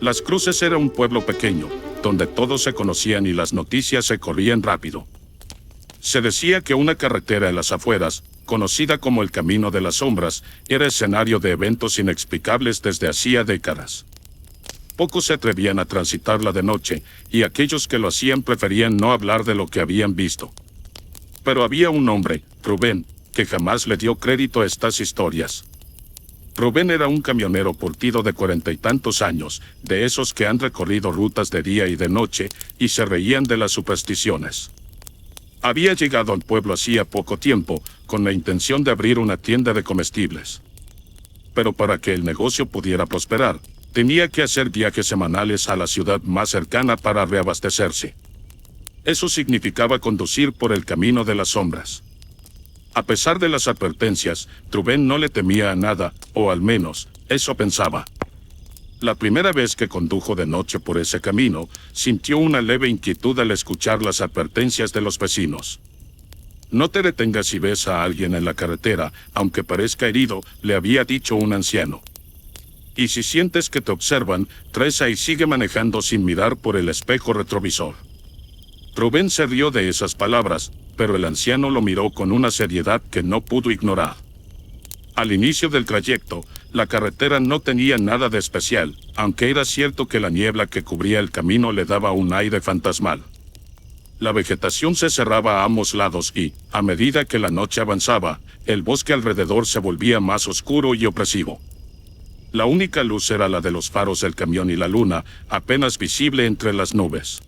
Las Cruces era un pueblo pequeño, donde todos se conocían y las noticias se corrían rápido. Se decía que una carretera en las afueras, conocida como el Camino de las Sombras, era escenario de eventos inexplicables desde hacía décadas. Pocos se atrevían a transitarla de noche, y aquellos que lo hacían preferían no hablar de lo que habían visto. Pero había un hombre, Rubén, que jamás le dio crédito a estas historias. Rubén era un camionero curtido de 40 y tantos años, de esos que han recorrido rutas de día y de noche, y se reían de las supersticiones. Había llegado al pueblo hacía poco tiempo, con la intención de abrir una tienda de comestibles. Pero para que el negocio pudiera prosperar, tenía que hacer viajes semanales a la ciudad más cercana para reabastecerse. Eso significaba conducir por el Camino de las Sombras. A pesar de las advertencias, Rubén no le temía a nada, o al menos, eso pensaba. La primera vez que condujo de noche por ese camino, sintió una leve inquietud al escuchar las advertencias de los vecinos. No te detengas si ves a alguien en la carretera, aunque parezca herido, le había dicho un anciano. Y si sientes que te observan, treza y sigue manejando sin mirar por el espejo retrovisor. Rubén se rió de esas palabras, pero el anciano lo miró con una seriedad que no pudo ignorar. Al inicio del trayecto, la carretera no tenía nada de especial, aunque era cierto que la niebla que cubría el camino le daba un aire fantasmal. La vegetación se cerraba a ambos lados y, a medida que la noche avanzaba, el bosque alrededor se volvía más oscuro y opresivo. La única luz era la de los faros del camión y la luna, apenas visible entre las nubes.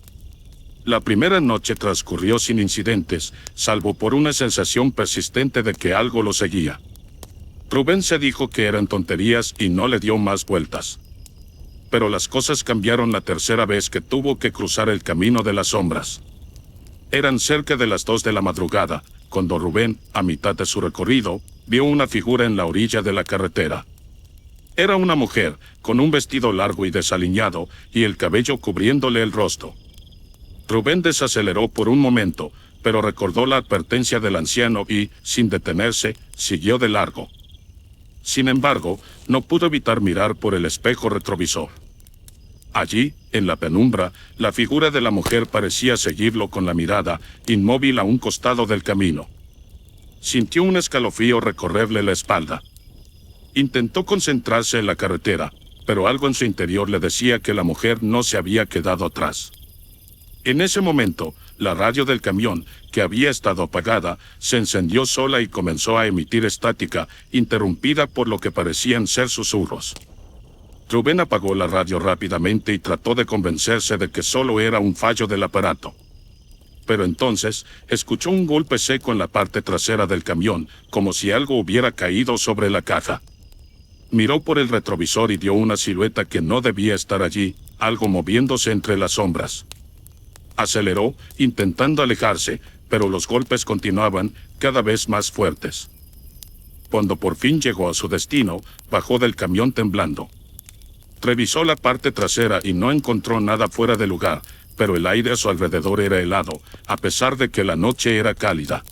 La primera noche transcurrió sin incidentes, salvo por una sensación persistente de que algo lo seguía. Rubén se dijo que eran tonterías y no le dio más vueltas. Pero las cosas cambiaron la tercera vez que tuvo que cruzar el Camino de las Sombras. Eran cerca de las 2 de la madrugada, cuando Rubén, a mitad de su recorrido, vio una figura en la orilla de la carretera. Era una mujer, con un vestido largo y desaliñado, y el cabello cubriéndole el rostro. Rubén desaceleró por un momento, pero recordó la advertencia del anciano y, sin detenerse, siguió de largo. Sin embargo, no pudo evitar mirar por el espejo retrovisor. Allí, en la penumbra, la figura de la mujer parecía seguirlo con la mirada, inmóvil a un costado del camino. Sintió un escalofrío recorrerle la espalda. Intentó concentrarse en la carretera, pero algo en su interior le decía que la mujer no se había quedado atrás. En ese momento, la radio del camión, que había estado apagada, se encendió sola y comenzó a emitir estática, interrumpida por lo que parecían ser susurros. Rubén apagó la radio rápidamente y trató de convencerse de que solo era un fallo del aparato. Pero entonces, escuchó un golpe seco en la parte trasera del camión, como si algo hubiera caído sobre la caja. Miró por el retrovisor y vio una silueta que no debía estar allí, algo moviéndose entre las sombras. Aceleró, intentando alejarse, pero los golpes continuaban, cada vez más fuertes. Cuando por fin llegó a su destino, bajó del camión temblando. Revisó la parte trasera y no encontró nada fuera de lugar, pero el aire a su alrededor era helado, a pesar de que la noche era cálida.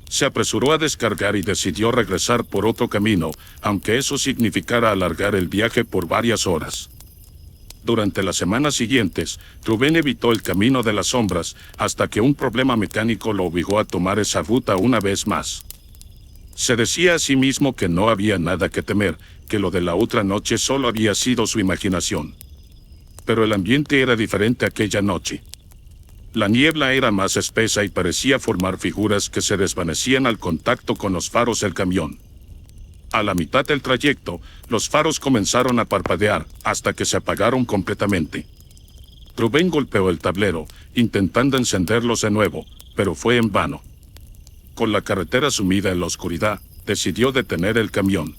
Se apresuró a descargar y decidió regresar por otro camino, aunque eso significara alargar el viaje por varias horas. Durante las semanas siguientes, Rubén evitó el Camino de las Sombras, hasta que un problema mecánico lo obligó a tomar esa ruta una vez más. Se decía a sí mismo que no había nada que temer, que lo de la otra noche solo había sido su imaginación. Pero el ambiente era diferente aquella noche. La niebla era más espesa y parecía formar figuras que se desvanecían al contacto con los faros del camión. A la mitad del trayecto, los faros comenzaron a parpadear, hasta que se apagaron completamente. Rubén golpeó el tablero, intentando encenderlos de nuevo, pero fue en vano. Con la carretera sumida en la oscuridad, decidió detener el camión.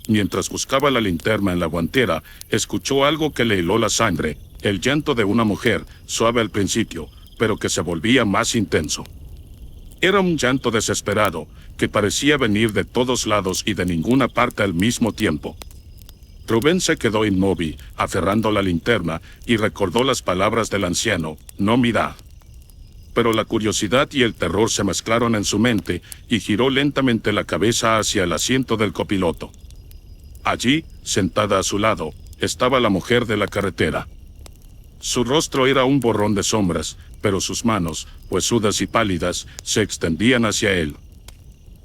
Mientras buscaba la linterna en la guantera, escuchó algo que le heló la sangre, el llanto de una mujer, suave al principio, pero que se volvía más intenso. Era un llanto desesperado, que parecía venir de todos lados y de ninguna parte al mismo tiempo. Rubén se quedó inmóvil, aferrando la linterna, y recordó las palabras del anciano, no mirad. Pero la curiosidad y el terror se mezclaron en su mente, y giró lentamente la cabeza hacia el asiento del copiloto. Allí, sentada a su lado, estaba la mujer de la carretera. Su rostro era un borrón de sombras, pero sus manos, huesudas y pálidas, se extendían hacia él.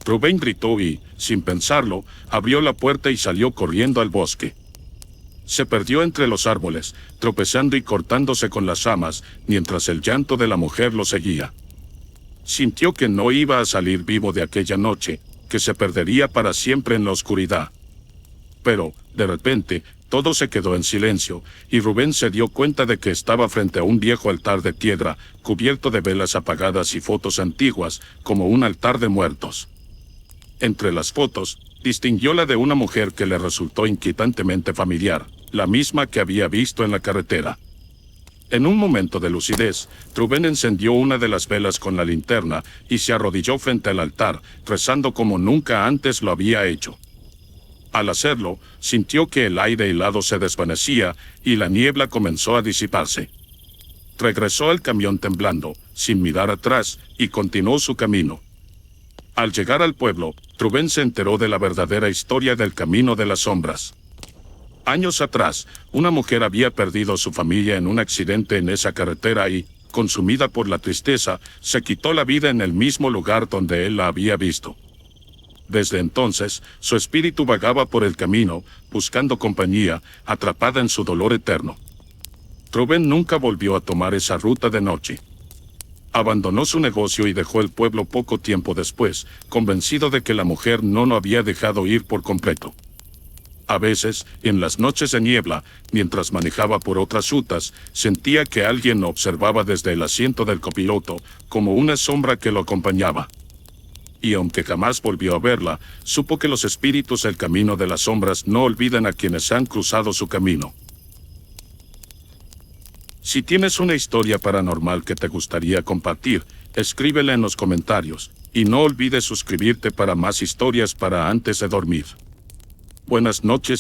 Rubén gritó y, sin pensarlo, abrió la puerta y salió corriendo al bosque. Se perdió entre los árboles, tropezando y cortándose con las ramas, mientras el llanto de la mujer lo seguía. Sintió que no iba a salir vivo de aquella noche, que se perdería para siempre en la oscuridad. Pero, de repente, todo se quedó en silencio, y Rubén se dio cuenta de que estaba frente a un viejo altar de piedra, cubierto de velas apagadas y fotos antiguas, como un altar de muertos. Entre las fotos, distinguió la de una mujer que le resultó inquietantemente familiar, la misma que había visto en la carretera. En un momento de lucidez, Rubén encendió una de las velas con la linterna y se arrodilló frente al altar, rezando como nunca antes lo había hecho. Al hacerlo, sintió que el aire helado se desvanecía y la niebla comenzó a disiparse. Regresó al camión temblando, sin mirar atrás, y continuó su camino. Al llegar al pueblo, Rubén se enteró de la verdadera historia del Camino de las Sombras. Años atrás, una mujer había perdido a su familia en un accidente en esa carretera y, consumida por la tristeza, se quitó la vida en el mismo lugar donde él la había visto. Desde entonces, su espíritu vagaba por el camino, buscando compañía, atrapada en su dolor eterno. Rubén nunca volvió a tomar esa ruta de noche. Abandonó su negocio y dejó el pueblo poco tiempo después, convencido de que la mujer no lo había dejado ir por completo. A veces, en las noches de niebla, mientras manejaba por otras rutas, sentía que alguien lo observaba desde el asiento del copiloto, como una sombra que lo acompañaba. Y aunque jamás volvió a verla, supo que los espíritus del Camino de las Sombras no olvidan a quienes han cruzado su camino. Si tienes una historia paranormal que te gustaría compartir, escríbela en los comentarios, y no olvides suscribirte para más historias para antes de dormir. Buenas noches.